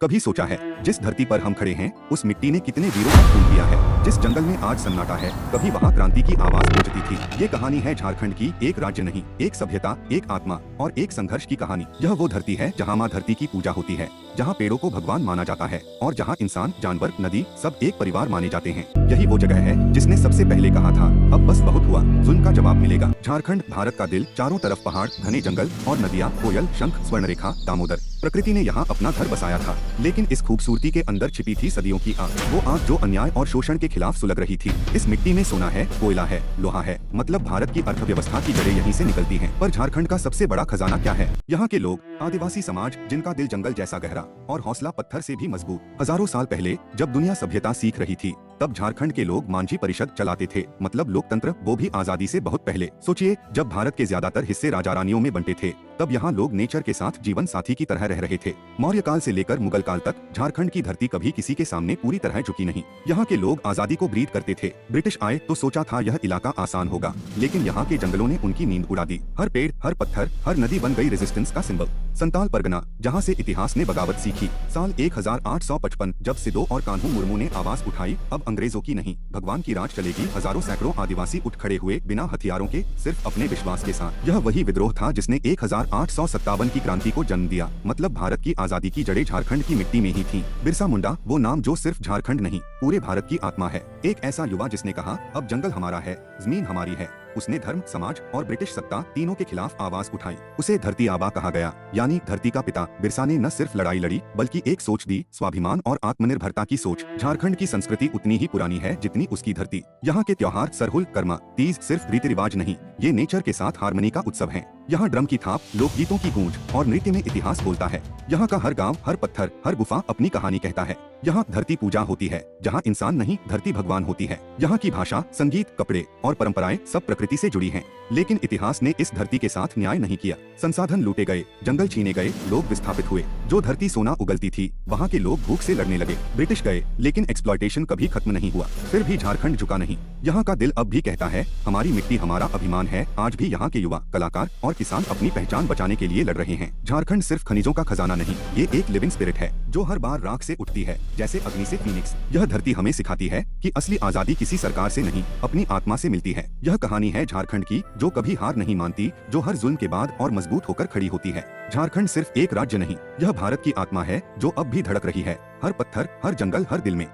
कभी सोचा है जिस धरती पर हम खड़े हैं उस मिट्टी ने कितने वीरों का खून दिया है। जिस जंगल में आज सन्नाटा है कभी वहाँ क्रांति की आवाज गूंजती थी। ये कहानी है झारखंड की, एक राज्य नहीं, एक सभ्यता, एक आत्मा और एक संघर्ष की कहानी। यह वो धरती है जहाँ माँ धरती की पूजा होती है, जहाँ पेड़ों को भगवान माना जाता है और जहाँ इंसान, जानवर, नदी सब एक परिवार माने जाते हैं। यही वो जगह है जिसने सबसे पहले कहा था अब बस बहुत हुआ, जुल्म का जवाब मिलेगा। झारखंड भारत का दिल, चारों तरफ पहाड़, घने जंगल और नदियाँ, कोयल, शंख, स्वर्णरेखा, दामोदर। प्रकृति ने यहाँ अपना घर बसाया था, लेकिन इस खूबसूरती के अंदर छिपी थी सदियों की आग। वो आग जो अन्याय और शोषण के खिलाफ सुलग रही थी। इस मिट्टी में सोना है, कोयला है, लोहा है, मतलब भारत की अर्थव्यवस्था की जड़ें यहीं से निकलती हैं। पर झारखंड का सबसे बड़ा खजाना क्या है? यहाँ के लोग, आदिवासी समाज जिनका दिल जंगल जैसा गहरा और हौसला पत्थर से भी मजबूत। हजारों साल पहले जब दुनिया सभ्यता सीख रही थी तब झारखंड के लोग मांझी परिषद चलाते थे, मतलब लोकतंत्र, वो भी आजादी से बहुत पहले। सोचिए, जब भारत के ज्यादातर हिस्से राजा रानियों में बंटे थे तब यहाँ लोग नेचर के साथ जीवन साथी की तरह रह रहे थे। मौर्य काल से लेकर मुगल काल तक झारखंड की धरती कभी किसी के सामने पूरी तरह झुकी नहीं। यहाँ के लोग आजादी को ब्रीथ करते थे। ब्रिटिश आए तो सोचा था यह इलाका आसान होगा, लेकिन यहाँ के जंगलों ने उनकी नींद उड़ा दी। हर पेड़, हर पत्थर, हर नदी बन गई रेजिस्टेंस का सिंबल। संताल परगना, जहाँ से इतिहास ने बगावत सीखी। साल 1855 जब सिदो और कान्हू मुर्मू ने आवाज उठाई, अब अंग्रेजों की नहीं, भगवान की राज चलेगी। हजारों सैकड़ों आदिवासी उठ खड़े हुए बिना हथियारों के, सिर्फ अपने विश्वास के साथ। यह वही विद्रोह था जिसने 1857 की क्रांति को जन्म दिया। मतलब भारत की आजादी की जड़ें झारखंड की मिट्टी में ही थी। बिरसा मुंडा, वो नाम जो सिर्फ झारखंड नहीं, पूरे भारत की आत्मा है। एक ऐसा युवा जिसने कहा अब जंगल हमारा है, जमीन हमारी है। उसने धर्म, समाज और ब्रिटिश सत्ता तीनों के खिलाफ आवाज उठाई। उसे धरती आबा कहा गया, यानी धरती का पिता। बिरसा ने न सिर्फ लड़ाई लड़ी बल्कि एक सोच दी, स्वाभिमान और आत्मनिर्भरता की सोच। झारखंड की संस्कृति उतनी ही पुरानी है जितनी उसकी धरती। यहाँ के त्योहार सरहुल, कर्मा, तीज सिर्फ रीति रिवाज नहीं, ये नेचर के साथ हार्मनी का उत्सव है। यहाँ ड्रम की थाप, लोकगीतों की गूंज और नृत्य में इतिहास बोलता है। यहाँ का हर गांव, हर पत्थर, हर गुफा अपनी कहानी कहता है। यहाँ धरती पूजा होती है, जहाँ इंसान नहीं धरती भगवान होती है। यहाँ की भाषा, संगीत, कपड़े और परंपराएं सब प्रकृति से जुड़ी हैं। लेकिन इतिहास ने इस धरती के साथ न्याय नहीं किया। संसाधन लूटे गए, जंगल छीने गए, लोग विस्थापित हुए। जो धरती सोना उगलती थी वहाँ के लोग भूख से लड़ने लगे। ब्रिटिश गए लेकिन एक्सप्लॉयटेशन कभी खत्म नहीं हुआ। फिर भी झारखंड झुका नहीं। यहाँ का दिल अब भी कहता है हमारी मिट्टी हमारा अभिमान है। आज भी यहाँ के युवा, कलाकार और किसान अपनी पहचान बचाने के लिए लड़ रहे हैं। झारखंड सिर्फ खनिजों का खजाना नहीं, ये एक लिविंग स्पिरिट है जो हर बार राख से उठती है, जैसे अग्नि से फीनिक्स। यह धरती हमें सिखाती है कि असली आजादी किसी सरकार से नहीं, अपनी आत्मा से मिलती है। यह कहानी है झारखंड की, जो कभी हार नहीं मानती, जो हर जुल्म के बाद और मजबूत होकर खड़ी होती है। झारखंड सिर्फ एक राज्य नहीं, यह भारत की आत्मा है जो अब भी धड़क रही है, हर पत्थर, हर जंगल, हर दिल में।